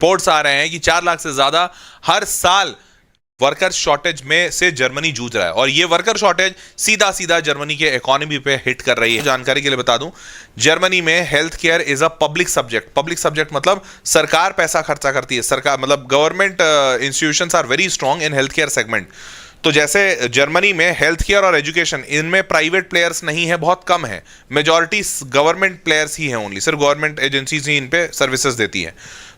Reports आ रहे हैं कि 4 लाख से ज्यादा हर साल वर्कर शॉर्टेज में से जर्मनी जूझ रहा है और ये वर्कर शॉर्टेज सीधा सीधा जर्मनी के इकोनॉमी पे हिट कर रही है। जानकारी के लिए बता दूं, जर्मनी में health care is a public subject. Public subject मतलब सरकार पैसा खर्चा करती है, सरकार मतलब government institutions are very strong in health care segment. तो जैसे जर्मनी में हेल्थ केयर और एजुकेशन, इनमें प्राइवेट प्लेयर्स नहीं है, बहुत कम है, मेजॉरिटी गवर्नमेंट प्लेयर्स ही हैं, ओनली सिर्फ गवर्नमेंट एजेंसीज ही इन पे सर्विसेज देती हैं।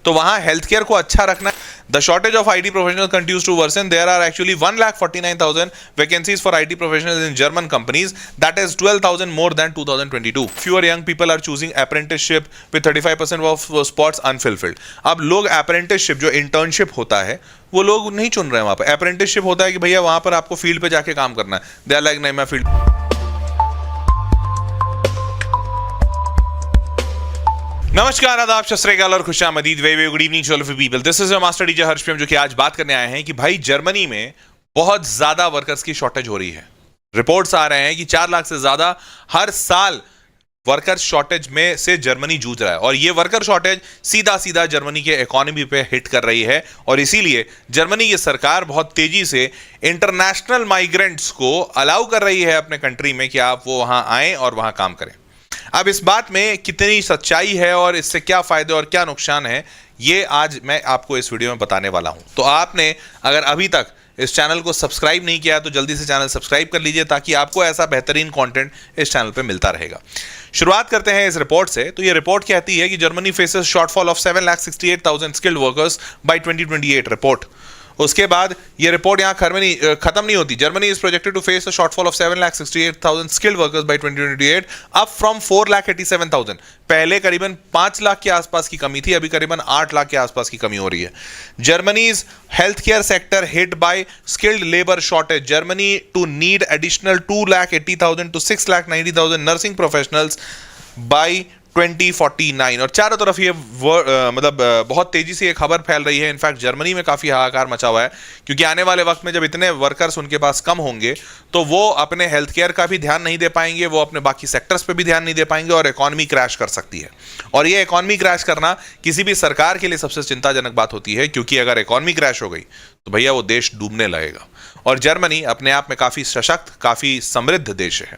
तो वहां हेल्थ केयर को अच्छा रखना। The shortage of IT professional continues to worsen. There are actually 1,49,000 vacancies for IT professionals in German companies, that is 12,000 more than 2022. Fewer young people are choosing apprenticeship with 35% of spots unfulfilled. अब लोग apprenticeship जो internship होता है वो लोग नहीं चुन रहे हैं। वहां पर अप्रेंटिसशिप होता है कि भैया वहां पर आपको फील्ड पे जाके काम करना है। दे आर लाइक नहीं, मैं फील्ड। नमस्कार, आदाब, सत श्री अकाल और खुशामदीद। Very good evening to all of you people. This is your master teacher Harsh P M, जो कि आज बात करने आए हैं कि भाई जर्मनी में बहुत ज्यादा वर्कर्स की शॉर्टेज हो रही है। रिपोर्ट्स आ रहे हैं कि 4 लाख से ज्यादा हर साल वर्कर शॉर्टेज में से जर्मनी जूझ रहा है और ये वर्कर शॉर्टेज सीधा सीधा जर्मनी के इकोनॉमी पे हिट कर रही है और इसीलिए जर्मनी की सरकार बहुत तेजी से इंटरनेशनल माइग्रेंट्स को अलाउ कर रही है अपने कंट्री में कि आप वो वहां आए और वहां काम करें। अब इस बात में कितनी सच्चाई है और इससे क्या फायदे और क्या नुकसान है, ये आज मैं आपको इस वीडियो में बताने वाला हूं। तो आपने अगर अभी तक इस चैनल को सब्सक्राइब नहीं किया तो जल्दी से चैनल सब्सक्राइब कर लीजिए ताकि आपको ऐसा बेहतरीन कंटेंट इस चैनल पे मिलता रहेगा। शुरुआत करते हैं इस रिपोर्ट से। तो ये रिपोर्ट कहती है कि Germany faces shortfall of 7,68,000 skilled workers by 2028 report. उसके बाद ये रिपोर्ट यहाँ खत्म नहीं होती। Germany is projected to face a shortfall of 7,68,000 skilled workers by 2028 up from 4,87,000। पहले करीबन 5 लाख के आसपास की कमी थी, अभी करीबन 8 लाख के आसपास की कमी हो रही है। Germany's health care sector hit by skilled labour shortage. Germany to need additional 2,80,000 to 6,90,000 nursing professionals by 2049। और चारों तरफ ये बहुत तेजी से ये खबर फैल रही है। इनफैक्ट जर्मनी में काफी हाहाकार मचा हुआ है क्योंकि आने वाले वक्त में जब इतने वर्कर्स उनके पास कम होंगे तो वो अपने हेल्थ केयर का भी ध्यान नहीं दे पाएंगे, वो अपने बाकी सेक्टर्स पे भी ध्यान नहीं दे पाएंगे और इकोनॉमी क्रैश कर सकती है। और ये इकोनॉमी क्रैश करना किसी भी सरकार के लिए सबसे चिंताजनक बात होती है क्योंकि अगर इकोनॉमी क्रैश हो गई तो भैया वो देश डूबने लगेगा। और जर्मनी अपने आप में काफी सशक्त, काफी समृद्ध देश है।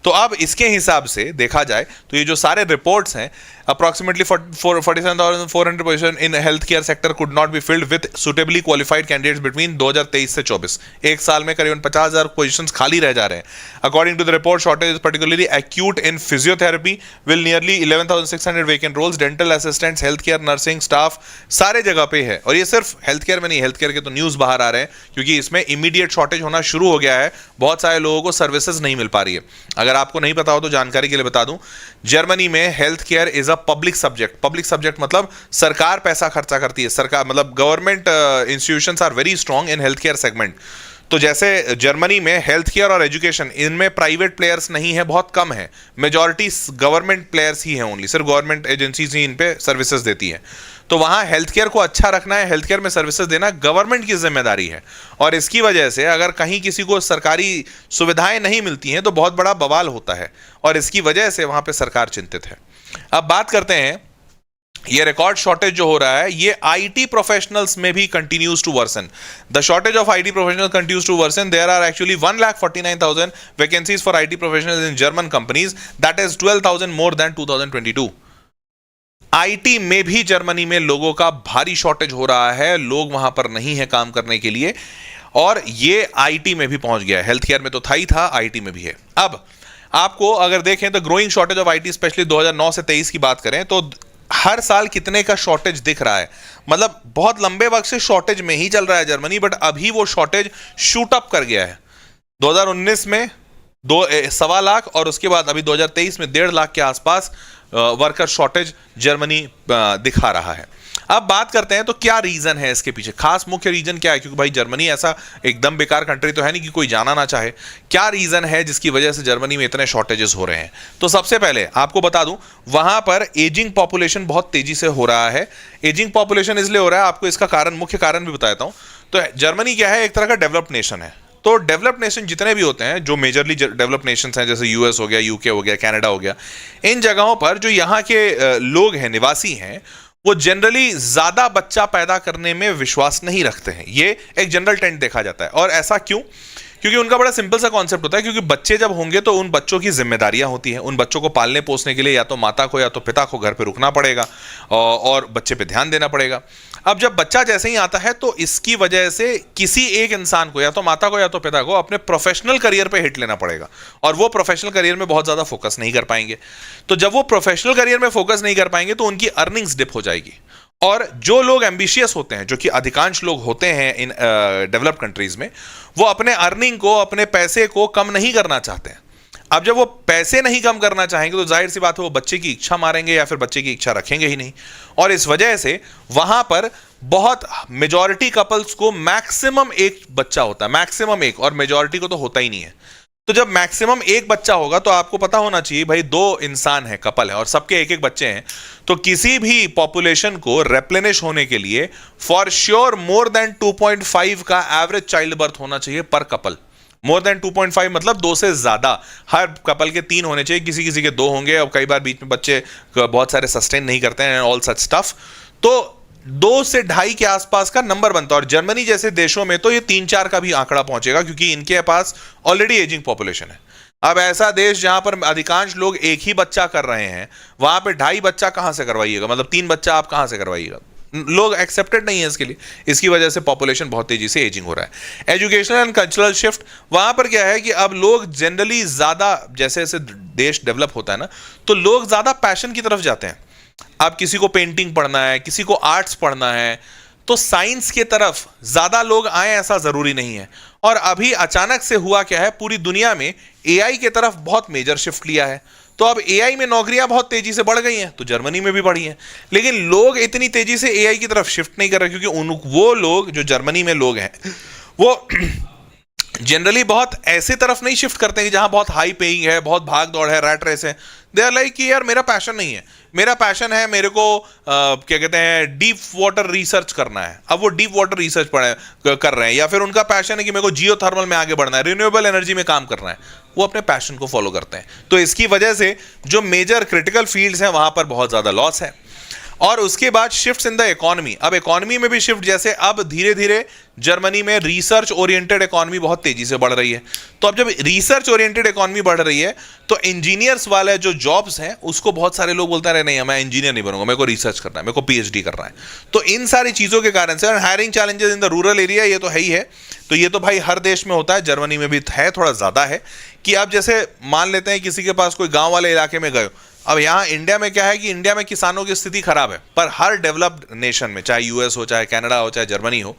तो अब इसके हिसाब से देखा जाए तो ये जो सारे रिपोर्ट्स हैं, approximately 47,400 position in health care sector could not be filled with suitably qualified candidates between 2023 से 24। एक साल में करीबन 50,000 पोजीशंस खाली रह जा रहे हैं। According to the report, shortage is particularly acute in physiotherapy will nearly 11,600 vacant roles, dental assistants, health care nursing staff सारे जगह पे है। और ये सिर्फ हेल्थ केयर में नहीं, हेल्थ केयर के तो न्यूज बाहर आ रहे हैं क्योंकि इसमें इमीडिएट शॉर्टेज होना शुरू हो गया है। बहुत सारे लोगों को सर्विसेज नहीं मिल पा रही है। अगर आपको नहीं पता हो तो जानकारी के लिए बता दूं, जर्मनी में health care is a public subject. Public subject मतलब सरकार पैसा खर्चा करती है, सरकार मतलब government institutions are very strong in health care segment. तो जैसे जर्मनी में हेल्थ केयर और एजुकेशन, इनमें प्राइवेट प्लेयर्स नहीं है, बहुत कम है, मेजॉरिटी गवर्नमेंट प्लेयर्स ही हैं, ओनली सिर्फ गवर्नमेंट एजेंसीज ही इन पे सर्विसेज देती हैं। तो वहां हेल्थ केयर को अच्छा रखना है, हेल्थ केयर में सर्विसेज देना गवर्नमेंट की जिम्मेदारी है। और इसकी वजह से अगर कहीं किसी को सरकारी सुविधाएं नहीं मिलती हैं तो बहुत बड़ा बवाल होता है और इसकी वजह से वहां पे सरकार चिंतित है। अब बात करते हैं, ये रिकॉर्ड शॉर्टेज जो हो रहा है ये आईटी प्रोफेशनल्स में भी continues to worsen. The shortage of IT professional continues to worsen. There are actually 1,49,000 vacancies for IT professionals in German companies, that is 12,000 more than 2022। IT में भी जर्मनी में लोगों का भारी शॉर्टेज हो रहा है, लोग वहां पर नहीं है काम करने के लिए और ये आईटी में भी पहुंच गया है। हेल्थ केयर में तो था ही था, आईटी में भी है। अब आपको अगर देखें तो growing shortage of IT, specially 2009 से 23 की बात करें तो हर साल कितने का शॉर्टेज दिख रहा है। मतलब बहुत लंबे वक्त से शॉर्टेज में ही चल रहा है जर्मनी, बट अभी वो शॉर्टेज शूट अप कर गया है। 2019 में 2.25 लाख और उसके बाद अभी 2023 में 1.5 लाख के आसपास वर्कर शॉर्टेज जर्मनी दिखा रहा है। अब बात करते हैं तो क्या रीजन है इसके पीछे, खास मुख्य रीजन क्या है, क्योंकि भाई जर्मनी ऐसा एकदम बेकार कंट्री तो है नहीं कि कोई जाना ना चाहे। क्या रीजन है जिसकी वजह से जर्मनी में इतने शॉर्टेजेस हो रहे हैं? तो सबसे पहले आपको बता दूं, वहां पर एजिंग पॉपुलेशन बहुत तेजी से हो रहा है। एजिंग पॉपुलेशन इसलिए हो रहा है, आपको इसका कारण, मुख्य कारण भी बताता हूं। तो जर्मनी क्या है, एक तरह का डेवलप्ड नेशन है। तो डेवलप्ड नेशन जितने भी होते हैं, जो मेजरली डेवलप्ड नेशंस हैं, जैसे यूएस हो गया, यूके हो गया, कनाडा हो गया, इन जगहों पर जो यहाँ के लोग हैं, निवासी हैं, वो जनरली ज्यादा बच्चा पैदा करने में विश्वास नहीं रखते हैं। ये एक जनरल ट्रेंड देखा जाता है। और ऐसा क्यों? क्योंकि उनका बड़ा सिंपल सा कॉन्सेप्ट होता है, क्योंकि बच्चे जब होंगे तो उन बच्चों की जिम्मेदारियां होती हैं। उन बच्चों को पालने पोसने के लिए या तो माता को या तो पिता को घर पे रुकना पड़ेगा और बच्चे पे ध्यान देना पड़ेगा। अब जब बच्चा जैसे ही आता है तो इसकी वजह से किसी एक इंसान को, या तो माता को या तो पिता को, अपने प्रोफेशनल करियर पे हिट लेना पड़ेगा और वो प्रोफेशनल करियर में बहुत ज्यादा फोकस नहीं कर पाएंगे। तो जब वो प्रोफेशनल करियर में फोकस नहीं कर पाएंगे तो उनकी अर्निंग्स डिप हो जाएगी। और जो लोग एम्बिशियस होते हैं, जो कि अधिकांश लोग होते हैं इन डेवलप्ड कंट्रीज में, वो अपने अर्निंग को, अपने पैसे को कम नहीं करना चाहते हैं। अब जब वो पैसे नहीं कम करना चाहेंगे तो जाहिर सी बात है वो बच्चे की इच्छा मारेंगे या फिर बच्चे की इच्छा रखेंगे ही नहीं। और इस वजह से वहां पर बहुत मेजॉरिटी कपल्स को मैक्सिमम एक बच्चा होता है, मैक्सिमम एक, और मेजॉरिटी को तो होता ही नहीं है। तो जब मैक्सिमम एक बच्चा होगा तो आपको पता होना चाहिए भाई, दो इंसान है, कपल है, और सबके एक एक बच्चे हैं, तो किसी भी पॉपुलेशन को रेप्लेनिश होने के लिए फॉर श्योर मोर देन 2.5 का एवरेज चाइल्ड बर्थ होना चाहिए पर कपल। मोर देन 2.5 मतलब 2 से ज्यादा। हर कपल के 3 होने चाहिए, किसी किसी के 2 होंगे, और कई बार बीच में बच्चे बहुत सारे सस्टेन नहीं करते हैं, ऑल सच स्टफ। तो 2 से 2.5 के आसपास का नंबर बनता है। और जर्मनी जैसे देशों में तो ये 3-4 का भी आंकड़ा पहुंचेगा, क्योंकि इनके पास ऑलरेडी एजिंग पॉपुलेशन है। अब ऐसा देश जहां पर अधिकांश लोग एक ही बच्चा कर रहे हैं, वहां पे 2.5 बच्चा कहां से करवाइएगा? मतलब 3 बच्चा आप कहां से करवाइएगा? लोग एक्सेप्टेड नहीं है इसके लिए। इसकी वजह से पॉपुलेशन बहुत तेजी से एजिंग हो रहा है। एजुकेशनल एंड कल्चरल शिफ्ट, वहां पर क्या है कि अब लोग जनरली ज्यादा, जैसे जैसे देश डेवलप होता है ना, तो लोग ज्यादा पैशन की तरफ जाते हैं। अब किसी को पेंटिंग पढ़ना है, किसी को आर्ट्स पढ़ना है, तो साइंस की तरफ ज्यादा लोग आए ऐसा जरूरी नहीं है। और अभी अचानक से हुआ क्या है, पूरी दुनिया में एआई की तरफ बहुत मेजर शिफ्ट लिया है। तो अब एआई में नौकरियां बहुत तेजी से बढ़ गई हैं, तो जर्मनी में भी बढ़ी हैं। लेकिन लोग इतनी तेजी से एआई की तरफ शिफ्ट नहीं कर रहे, क्योंकि वो लोग जो जर्मनी में लोग हैं वो जनरली बहुत ऐसे तरफ नहीं शिफ्ट करते हैं कि जहां बहुत हाई पेइंग है, बहुत भाग दौड़ है, रैट रेस है। दे आर लाइक कि यार मेरा पैशन नहीं है, मेरा पैशन है, मेरे को क्या कहते हैं, डीप वाटर रिसर्च करना है। अब वो डीप वाटर रिसर्च कर रहे हैं, या फिर उनका पैशन है कि मेरे को जियो थर्मल में आगे बढ़ना है, रिन्यूएबल एनर्जी में काम करना है। वो अपने पैशन को फॉलो करते हैं। तो इसकी वजह से जो मेजर क्रिटिकल फील्ड्स हैं वहां पर बहुत ज्यादा लॉस है। और उसके बाद शिफ्ट्स इन द इकोनॉमी। अब इकोनॉमी में भी शिफ्ट, जैसे अब धीरे धीरे जर्मनी में रिसर्च ओरिएंटेड इकोनॉमी बहुत तेजी से बढ़ रही है। तो अब जब रिसर्च ओरिएंटेड इकोनॉमी बढ़ रही है तो इंजीनियर्स वाले जो जॉब्स हैं उसको बहुत सारे लोग बोलते हैं, नहीं मैं इंजीनियर नहीं बनूंगा, मेरे को रिसर्च करना है, मेरे को पीएचडी करना है। तो इन सारी चीजों के कारण से, और hiring challenges in the rural area, ये तो है ही है। तो ये तो भाई हर देश में होता है, जर्मनी में भी है, थोड़ा ज्यादा है। कि आप जैसे मान लेते हैं किसी के पास कोई गांव वाले इलाके में गए। अब यहाँ इंडिया में क्या है कि इंडिया में किसानों की स्थिति खराब है, पर हर डेवलप्ड नेशन में, चाहे यूएस हो, चाहे कनाडा हो, चाहे जर्मनी हो,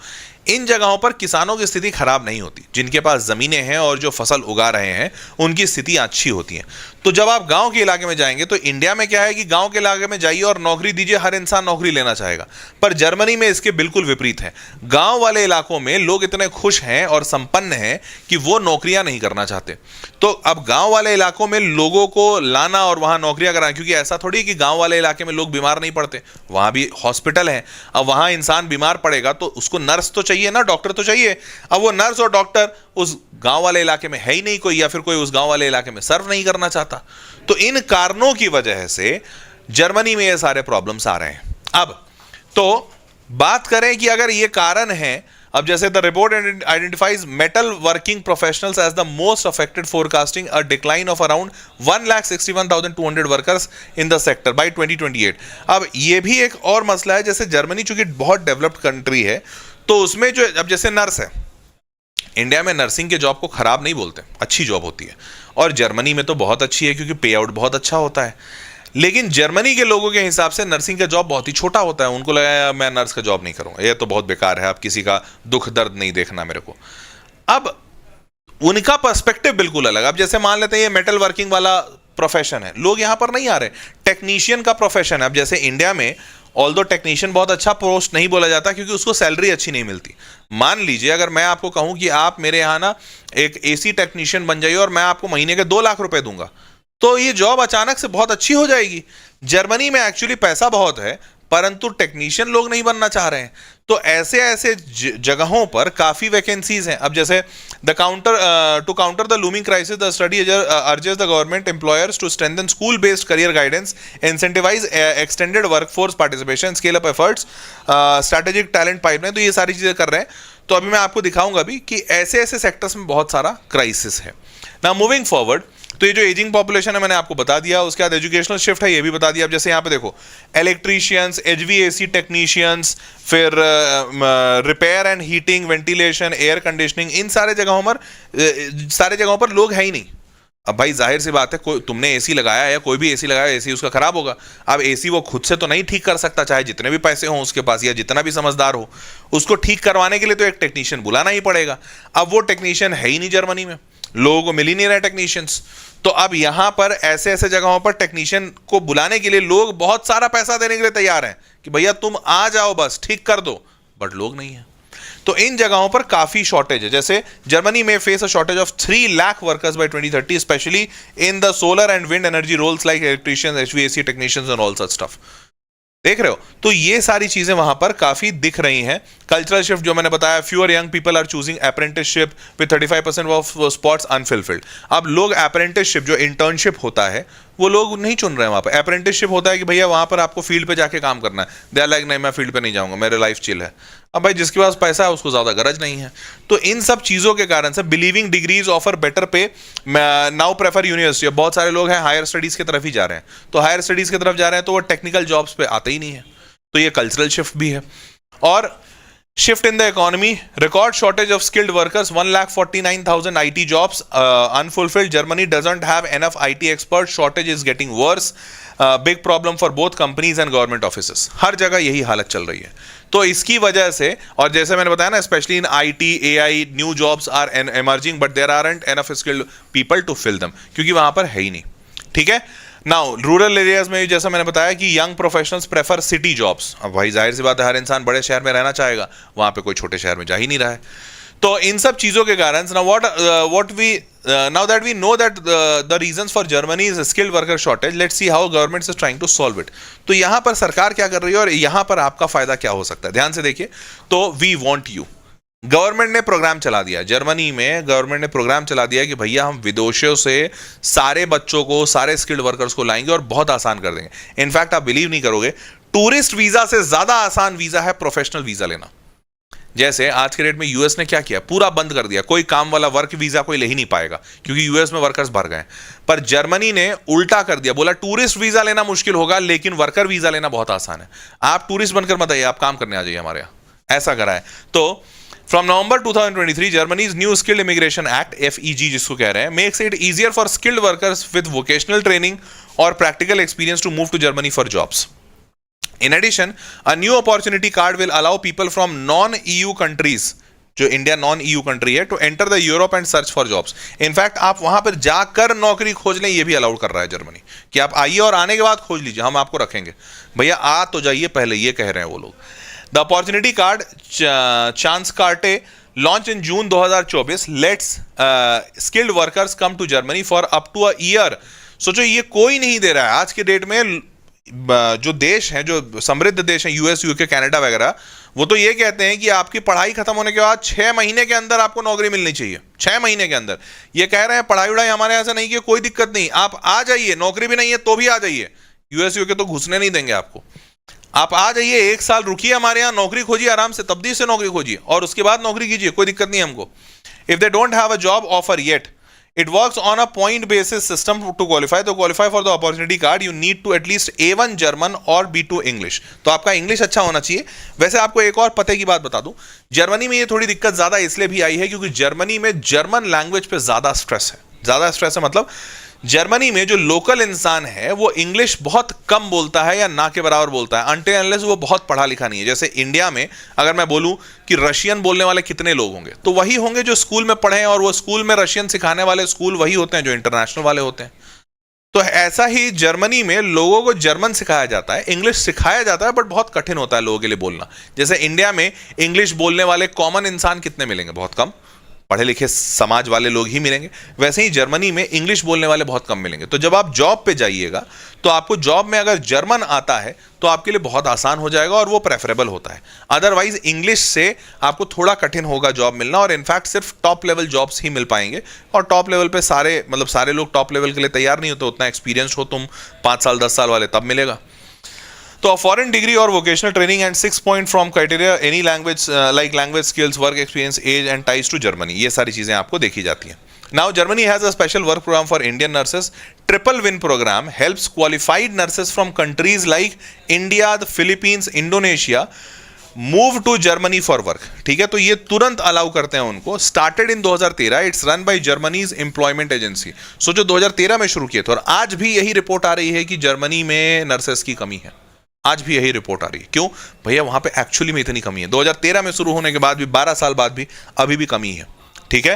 इन जगहों पर किसानों की स्थिति खराब नहीं होती। जिनके पास जमीनें हैं और जो फसल उगा रहे हैं उनकी स्थिति अच्छी होती है। तो जब आप गांव के इलाके में जाएंगे तो इंडिया में क्या है कि गांव के इलाके में जाइए और नौकरी दीजिए, हर इंसान नौकरी लेना चाहेगा। पर जर्मनी में इसके बिल्कुल विपरीत है। गांव वाले इलाकों में लोग इतने खुश हैं और संपन्न हैं कि वो नौकरियां नहीं करना चाहते। तो अब गांव वाले इलाकों में लोगों को लाना और वहां नौकरियां कराना, क्योंकि ऐसा थोड़ी कि गांव वाले इलाके में लोग बीमार नहीं पड़ते, वहां भी हॉस्पिटल है। अब वहां इंसान बीमार पड़ेगा तो उसको नर्स तो चाहिए ना, डॉक्टर तो चाहिए। अब वो नर्स और डॉक्टर उस गांव वाले इलाके में है ही नहीं कोई, या फिर कोई उस गांव वाले इलाके में सर्व नहीं करना चाहता। तो इन कारणों की वजह से जर्मनी में ये सारे प्रॉब्लम्स आ रहे हैं। अब तो बात करें कि अगर ये कारण है, अब जैसे the report identifies metal working professionals as the most affected, forecasting a decline of around 1,61,200 workers in the sector by 2028। अब ये भी एक और मसला है, जैसे जर्मनी चूंकि बहुत डेवलप्ड कंट्री है तो उसमें जो, अब जैसे नर्स है, इंडिया में नर्सिंग के जॉब को खराब नहीं बोलते, अच्छी जॉब होती है। और जर्मनी में तो बहुत अच्छी है क्योंकि पे आउट बहुत अच्छा होता है। लेकिन जर्मनी के लोगों के हिसाब से नर्सिंग का जॉब बहुत ही छोटा होता है। उनको लगा मैं नर्स का जॉब नहीं करूंगा, ये तो बहुत बेकार है, आप किसी का दुख दर्द नहीं देखना मेरे को। अब उनका पर्सपेक्टिव बिल्कुल अलग। अब जैसे मान लेते हैं ये मेटल वर्किंग वाला प्रोफेशन है, लोग यहां पर नहीं आ रहे। टेक्नीशियन का प्रोफेशन है। अब जैसे इंडिया में ऑल्दो टेक्नीशियन बहुत अच्छा पोस्ट नहीं बोला जाता क्योंकि उसको सैलरी अच्छी नहीं मिलती। मान लीजिए अगर मैं आपको कहूं कि आप मेरे यहां ना एक एसी टेक्नीशियन बन जाइए और मैं आपको महीने के 2 लाख रुपए दूंगा, तो ये जॉब अचानक से बहुत अच्छी हो जाएगी। जर्मनी में एक्चुअली पैसा बहुत है परंतु टेक्नीशियन लोग नहीं बनना चाह रहे हैं। तो ऐसे ऐसे जगहों पर काफी वैकेंसीज हैं। अब जैसे the counter to counter the looming crisis the study urges the government employers to strengthen school based career guidance, incentivise extended workforce participation, scale up efforts, strategic talent pipeline. तो ये सारी चीजें कर रहे हैं। तो अभी मैं आपको दिखाऊंगा भी कि ऐसे ऐसे सेक्टर्स में बहुत सारा क्राइसिस है। नाउ मूविंग फॉरवर्ड, तो ये जो एजिंग पॉपुलेशन है मैंने आपको बता दिया। उसके बाद एजुकेशनल शिफ्ट है, ये भी बता दिया। अब जैसे यहाँ पे देखो, इलेक्ट्रीशियंस, एचवीएसी टेक्नीशियंस, फिर repair and heating, ventilation, air conditioning, इन सारे जगहों पर लोग है ही नहीं। अब भाई जाहिर सी बात है, कोई तुमने एसी लगाया या कोई भी एसी लगाया, एसी उसका खराब होगा। अब एसी वो खुद से तो नहीं ठीक कर सकता, चाहे जितने भी पैसे हों उसके पास या जितना भी समझदार हो। उसको ठीक करवाने के लिए तो एक टेक्नीशियन बुलाना ही पड़ेगा। अब वो टेक्नीशियन है ही नहीं जर्मनी में, लोगों को मिल ही नहीं रहे टेक्नीशियंस। तो अब यहां पर ऐसे ऐसे जगहों पर टेक्नीशियन को बुलाने के लिए लोग बहुत सारा पैसा देने के लिए तैयार हैं कि भैया तुम आ जाओ, बस ठीक कर दो, बट लोग नहीं है। तो इन जगहों पर काफी शॉर्टेज है। जैसे जर्मनी में face a shortage of 3 lakh workers by 2030, specially in the solar and wind energy roles like electricians, HVAC technicians and all such stuff. देख रहे हो, तो ये सारी चीजें वहां पर काफी दिख रही हैं। कल्चरल शिफ्ट जो मैंने बताया, fewer young people are choosing apprenticeship with 35% of spots unfulfilled. अब लोग अप्रेंटिसशिप जो इंटर्नशिप होता है वो लोग नहीं चुन रहे हैं वहां पर। अप्रेंटिसशिप होता है कि भैया वहां पर आपको फील्ड पे जाके काम करना है। दे आर लाइक नहीं, मैं फील्ड पे नहीं जाऊंगा, मेरे लाइफ चिल है। अब भाई जिसके पास पैसा है उसको ज्यादा गरज नहीं है। तो इन सब चीजों के कारण से बिलीविंग डिग्रीज ऑफर बेटर पे नाउ प्रेफर यूनिवर्सिटी। बहुत सारे लोग हैं हायर स्टडीज की तरफ ही जा रहे हैं। तो हायर स्टडीज की तरफ जा रहे हैं तो वो टेक्निकल जॉब्स पे आते ही नहीं है। तो ये कल्चरल शिफ्ट भी है। और shift in the economy, record shortage of skilled workers, 1,49,000 IT jobs unfulfilled. Germany doesn't have enough IT experts. Shortage is getting worse. Big problem for both companies and government offices. हर जगह यही हालत चल रही है। तो इसकी वजह से, और जैसे मैंने बताया ना, specially in IT, AI, new jobs are emerging, but there aren't enough skilled people to fill them, क्योंकि वहां पर है ही नहीं। ठीक है। नाउ रूरल एरियाज में जैसा मैंने बताया कि young professionals prefer city jobs. अब भाई जाहिर सी बात है, हर इंसान बड़े शहर में रहना चाहेगा, वहां पे कोई छोटे शहर में जा ही नहीं रहा है। तो इन सब चीजों के कारण now that we know that the reasons for Germany's skilled worker shortage, let's see how government is trying to solve it. तो यहां पर सरकार क्या कर रही है और यहां पर आपका फायदा क्या हो सकता है, ध्यान से देखिए। तो वी वांट यू, गवर्नमेंट ने प्रोग्राम चला दिया, जर्मनी में गवर्नमेंट ने प्रोग्राम चला दिया कि भैया हम विदेशों से सारे बच्चों को, सारे स्किल्ड वर्कर्स को लाएंगे और बहुत आसान कर देंगे। इनफैक्ट आप बिलीव नहीं करोगे, टूरिस्ट वीजा से ज्यादा आसान वीजा है प्रोफेशनल वीजा लेना। जैसे आज के डेट में यूएस ने क्या किया, पूरा बंद कर दिया, कोई काम वाला वर्क वीजा कोई ले ही नहीं पाएगा क्योंकि यूएस में वर्कर्स भर गए। पर जर्मनी ने उल्टा कर दिया, बोला टूरिस्ट वीजा लेना मुश्किल होगा लेकिन वर्कर वीजा लेना बहुत आसान है। आप टूरिस्ट बनकर मत आइए, आप काम करने आ जाइए हमारे यहाँ, ऐसा करा है। तो From November 2023, Germany's new Skilled Immigration Act (FEG) जिसको कह रहे हैं, makes it easier for skilled workers with vocational training or practical experience to move to Germany for jobs. In addition, a new opportunity card will allow people from non-EU countries, जो India non-EU country है, to enter the Europe and search for jobs. In fact आप वहां पर जाकर नौकरी खोज लें, ये भी अलाउड कर रहा है जर्मनी, कि आप आइए और आने के बाद खोज लीजिए, हम आपको रखेंगे। भैया आ तो जाइए पहले, ये कह रहे हैं वो लोग। The opportunity card chance carte launched in June 2024 lets skilled workers come to Germany for up to a year. सोचो ये कोई नहीं दे रहा है आज के डेट में। जो देश हैं, जो समृद्ध देश हैं, यूएस, यूके, कनाडा वगैरह, वो तो ये कहते हैं कि आपकी पढ़ाई खत्म होने के बाद 6 महीने के अंदर आपको नौकरी मिलनी चाहिए। 6 महीने के अंदर ये कह रहे हैं, पढ़ाई उड़ाई हमारे यहाँ से नहीं की, कोई दिक्कत नहीं, आप आ जाइए, नौकरी भी नहीं है तो भी आ जाइए। यूएस, यूके तो घुसने नहीं देंगे आपको, आप आ जाइए, 1 साल रुकिए हमारे यहाँ, नौकरी खोजिए आराम से, तब्दील से नौकरी खोजिए और उसके बाद नौकरी कीजिए, कोई दिक्कत नहीं हमको। If they don't have a job offer yet, it works on a point basis system to qualify. तो qualify for the opportunity card you need to at least A1 German और B2 इंग्लिश। तो आपका इंग्लिश अच्छा होना चाहिए। वैसे आपको एक और पते की बात बता दूं, जर्मनी में ये थोड़ी दिक्कत ज्यादा इसलिए भी आई है क्योंकि जर्मनी में जर्मन लैंग्वेज पे ज्यादा स्ट्रेस है। ज्यादा स्ट्रेस है मतलब जर्मनी में जो लोकल इंसान है वो इंग्लिश बहुत कम बोलता है या ना के बराबर बोलता है, अनटिल अनलेस वो बहुत पढ़ा लिखा नहीं है। जैसे इंडिया में अगर मैं बोलूं कि रशियन बोलने वाले कितने लोग होंगे, तो वही होंगे जो स्कूल में पढ़े हैं, और वो स्कूल में रशियन सिखाने वाले स्कूल वही होते हैं जो इंटरनेशनल वाले होते हैं। तो ऐसा ही जर्मनी में लोगों को जर्मन सिखाया जाता है, इंग्लिश सिखाया जाता है, बट बहुत कठिन होता है लोगों के लिए बोलना। जैसे इंडिया में इंग्लिश बोलने वाले कॉमन इंसान कितने मिलेंगे, बहुत कम। पढ़े लिखे समाज वाले लोग ही मिलेंगे। वैसे ही जर्मनी में इंग्लिश बोलने वाले बहुत कम मिलेंगे। तो जब आप जॉब पे जाइएगा तो आपको जॉब में अगर जर्मन आता है तो आपके लिए बहुत आसान हो जाएगा और वो प्रेफरेबल होता है। अदरवाइज इंग्लिश से आपको थोड़ा कठिन होगा जॉब मिलना, और इनफैक्ट सिर्फ टॉप लेवल जॉब्स ही मिल पाएंगे। और टॉप लेवल पे सारे लोग टॉप लेवल के लिए तैयार नहीं होते। उतना एक्सपीरियंस हो तुम 5 साल 10 साल वाले, तब मिलेगा। तो फॉरेन डिग्री और vocational training and 6 point from criteria any language like language skills, work experience, age and ties to Germany, ये सारी चीजें आपको देखी जाती हैं। Now Germany has a special work programme for Indian nurses. Triple win programme helps qualified nurses from countries like India, the Philippines, Indonesia move to Germany for work. ठीक है, तो ये तुरंत अलाउ करते हैं उनको। Started in 2013, it's run by Germany's employment agency. सोचो 2013 में शुरू किए थे और आज भी यही रिपोर्ट आ रही है कि जर्मनी में नर्सेस की कमी है। आज भी यही रिपोर्ट आ रही है। क्यों भैया, वहां पे एक्चुअली में इतनी कमी है। 2013 में शुरू होने के बाद भी 12 साल बाद भी अभी भी कमी है। ठीक है,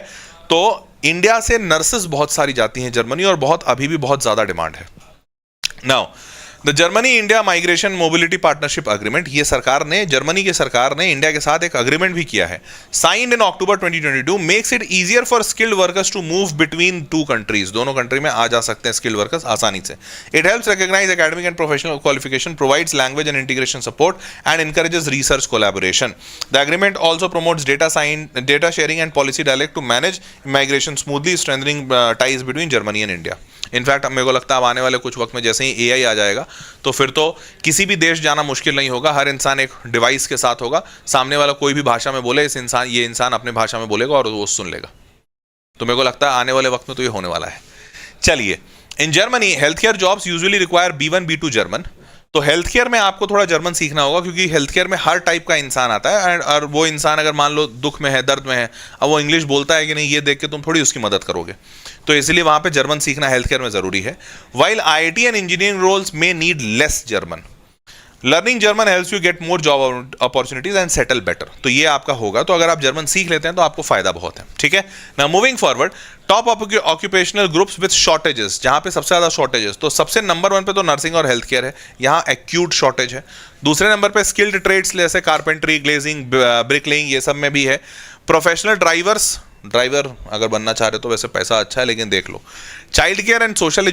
तो इंडिया से नर्सेस बहुत सारी जाती हैं जर्मनी और अभी भी बहुत ज्यादा डिमांड है। Now the Germany India migration mobility partnership agreement, ये जर्मनी की सरकार ने इंडिया के साथ एक अग्रीमेंट भी किया है। Signed in October 2022, makes it easier for skilled workers to move between 2 countries. दोनों कंट्री में आ जा सकते हैं स्किल्ड वर्कर्स आसानी से। It helps recognise academic and professional qualification, provides language and integration support and encourages research collaboration. The agreement also promotes data sharing and policy dialect to manage migration smoothly, strengthening ties between Germany and India. In fact अब मेरे को लगता है आने वाले कुछ वक्त में जैसे ही एआई आ जाएगा तो फिर तो किसी भी देश जाना मुश्किल नहीं होगा। हर इंसान एक डिवाइस के साथ होगा, सामने वाला कोई भी भाषा में बोले, ये इंसान अपने भाषा में बोलेगा और वो सुन लेगा। तो मेरे को लगता है आने वाले वक्त में तो ये होने वाला है। चलिए, in Germany health care jobs usually require B1 B2 German. तो हेल्थ केयर में आपको थोड़ा जर्मन सीखना होगा, क्योंकि हेल्थ केयर में हर टाइप का इंसान आता है। और वो इंसान अगर मान लो दुख में है, दर्द में है, अब वो इंग्लिश बोलता है कि नहीं, ये देख के तुम थोड़ी उसकी मदद करोगे। तो इसलिए वहां पे जर्मन सीखना हेल्थ केयर में जरूरी है। While IIT and engineering roles में need less German, learning German helps you get more job opportunities and settle better. तो ये आपका होगा। तो अगर आप जर्मन सीख लेते हैं तो आपको फायदा बहुत है। ठीक है, now moving forward, top occupational groups with shortages, जहां पे सबसे ज्यादा शॉर्टेजेस, तो सबसे नंबर 1 पे तो नर्सिंग और हेल्थ केयर है। यहाँ एक्यूट शॉर्टेज है। दूसरे नंबर पे स्किल्ड ट्रेड्स जैसे कारपेंट्री, ग्लेजिंग, ब्रिकलेइंग, ये सब में भी है। प्रोफेशनल ड्राइवर अगर बनना चाह रहे हो तो वैसे पैसा अच्छा है, लेकिन देख लो। Child care and social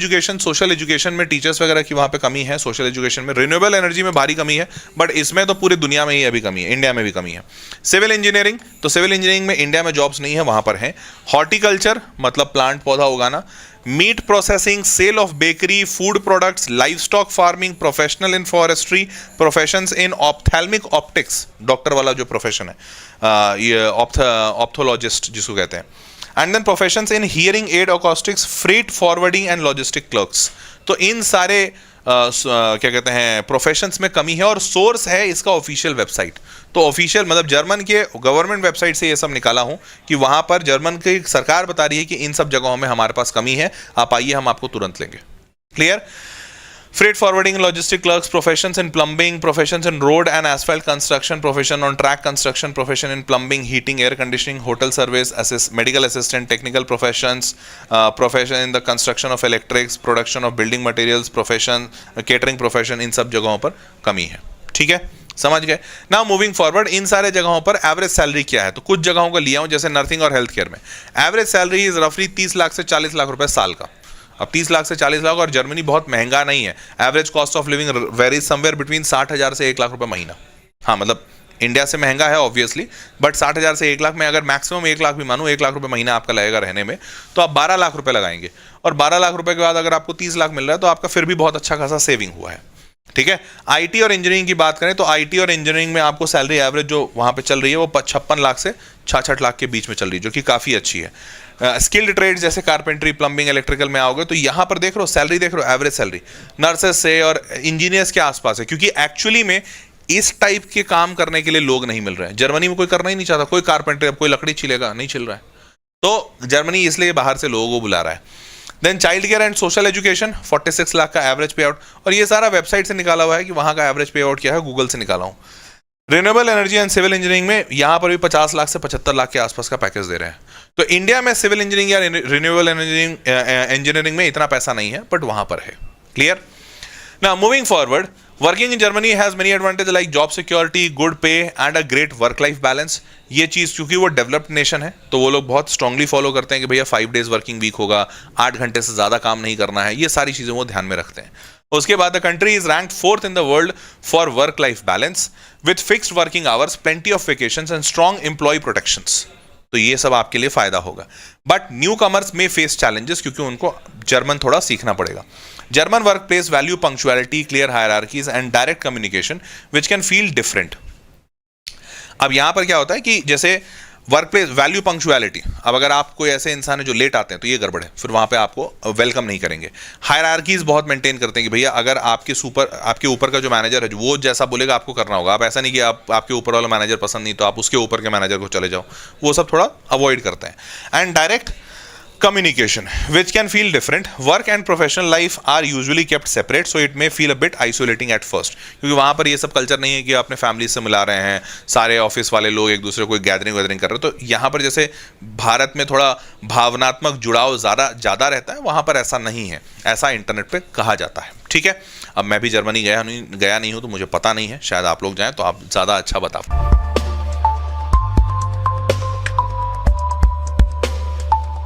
education में टीचर्स वगैरह की वहां पे कमी है। सोशल एजुकेशन में, रिन्यूएबल एनर्जी में भारी कमी है, बट इसमें तो पूरी दुनिया में ही अभी कमी है, इंडिया में भी कमी है। सिविल इंजीनियरिंग, तो सिविल इंजीनियरिंग में इंडिया में जॉब्स नहीं है, वहां पर है। हॉर्टिकल्चर मतलब प्लांट पौधा उगाना, meat processing, sale of bakery, food products, livestock farming, professional in forestry, professions in ophthalmic optics, doctor वाला जो प्रोफेशन है, ये ऑप्थोलॉजिस्ट जिसको कहते हैं। And then professions in hearing aid, acoustics, freight forwarding and logistic clerks. तो इन सारे क्या कहते हैं प्रोफेशंस में कमी है। और सोर्स है इसका ऑफिशियल वेबसाइट। तो ऑफिशियल मतलब जर्मन के गवर्नमेंट वेबसाइट से ये सब निकाला हूं कि वहां पर जर्मन की सरकार बता रही है कि इन सब जगहों में हमारे पास कमी है, आप आइए, हम आपको तुरंत लेंगे। Clear? Freight forwarding, logistic clerks, professions in plumbing, professions in road and asphalt construction, profession on track construction, profession in plumbing, heating, air conditioning, hotel service, medical assistant, technical professions, profession in the construction of electrics, production of building materials, profession, catering profession, इन सब जगहों पर कमी है। ठीक है, समझ गए? Now moving forward, इन सारे जगहों पर एवरेज सैलरी क्या है? तो कुछ जगहों को लिया हूं, जैसे नर्सिंग और हेल्थ केयर में एवरेज सैलरी इज रफली 30 लाख से 40 लाख रुपए साल का। अब 30 लाख से 40 लाख, और जर्मनी बहुत महंगा नहीं है। Average cost of living varies somewhere between 60,000 से 1 लाख रुपए महीना। हाँ, मतलब इंडिया से महंगा है ऑब्वियसली, बट 60,000 से 1 लाख में अगर मैक्सिमम 1 लाख भी मानूं, 1 लाख रुपए महीना आपका लगेगा रहने में, तो आप 12 लाख रुपए लगाएंगे। और 12 लाख रुपए के बाद अगर आपको 30 लाख मिल रहा है तो आपका फिर भी बहुत अच्छा खासा सेविंग हुआ है। ठीक है, आईटी और इंजीनियरिंग की बात करें तो आईटी और इंजीनियरिंग में आपको सैलरी एवरेज जो वहां पे चल रही है वो 56 लाख से 66 लाख के बीच में चल रही है, जो कि काफी अच्छी है। स्किल्ड ट्रेड जैसे कारपेंट्री, प्लम्बिंग, इलेक्ट्रिकल में आओगे तो यहां पर देख रहे हो सैलरी, देख रहे हो एवरेज सैलरी नर्सेस से और इंजीनियर्स के आसपास है, क्योंकि एक्चुअली में इस टाइप के काम करने के लिए लोग नहीं मिल रहे हैं। जर्मनी में कोई करना ही नहीं चाहता, कोई कारपेंट्री, अब कोई लकड़ी छिलेगा, नहीं छिल रहा है, तो जर्मनी इसलिए बाहर से लोगों को बुला रहा है। Then child care and social education 46 lakh का एवरेज पे आउट, और ये सारा वेबसाइट से निकाला हुआ है कि वहां का एवरेज पे आउट क्या है, गूगल से निकाला हूं। Renewable energy and civil engineering में यहां पर भी 50 लाख से 75 लाख के आसपास का पैकेज दे रहे हैं। तो इंडिया में सिविल इंजीनियरिंग या रिन्यूएबल इंजीनियरिंग में इतना पैसा नहीं है, बट वहां पर है। Clear? Now moving forward, working in Germany has many advantage like job security, good pay and a great work life balance. ये चीज़ क्योंकि वो डेवलप्ड नेशन है तो वो लोग बहुत स्ट्रांगली फॉलो करते हैं कि भैया 5 days वर्किंग वीक होगा, 8 घंटे से ज़्यादा काम नहीं करना है, ये सारी चीज़ें वो ध्यान में रखते हैं। उसके बाद the country is ranked 4th in the world for work life balance with fixed working hours, plenty of vacations and strong employ protections. तो ये सब आपके लिए फायदा होगा। बट न्यू कमर्स में फेस चैलेंजेस क्योंकि उनको जर्मन थोड़ा सीखना पड़ेगा। German workplace value punctuality, clear hierarchies and direct communication which can feel different. अब यहां पर क्या होता है कि जैसे वर्क प्लेस वैल्यू पंक्चुअलिटी, अब अगर आप कोई ऐसे इंसान है जो लेट आते हैं तो ये गड़बड़ है, फिर वहां पे आपको वेलकम नहीं करेंगे। हायरार्कीज बहुत मेंटेन करते हैं कि भैया अगर आपके ऊपर का जो मैनेजर है वो जैसा बोलेगा आपको करना होगा। आप ऐसा नहीं कि आपके ऊपर वाला मैनेजर पसंद नहीं तो आप उसके ऊपर के मैनेजर को चले जाओ, वो सब थोड़ा अवॉइड करते हैं। And direct communication which can feel different. Work and professional life are usually kept separate so it may feel a bit isolating at first, क्योंकि वहाँ पर ये सब कल्चर नहीं है कि अपने फैमिली से मिला रहे हैं, सारे ऑफिस वाले लोग एक दूसरे को गैदरिंग कर रहे हैं। तो यहाँ पर जैसे भारत में थोड़ा भावनात्मक जुड़ाव ज़्यादा रहता है, वहाँ पर ऐसा नहीं है, ऐसा इंटरनेट पे कहा जाता है। ठीक है, अब मैं भी जर्मनी गया नहीं हूँ तो मुझे पता नहीं है, शायद आप लोग जाएँ तो आप ज़्यादा अच्छा बता।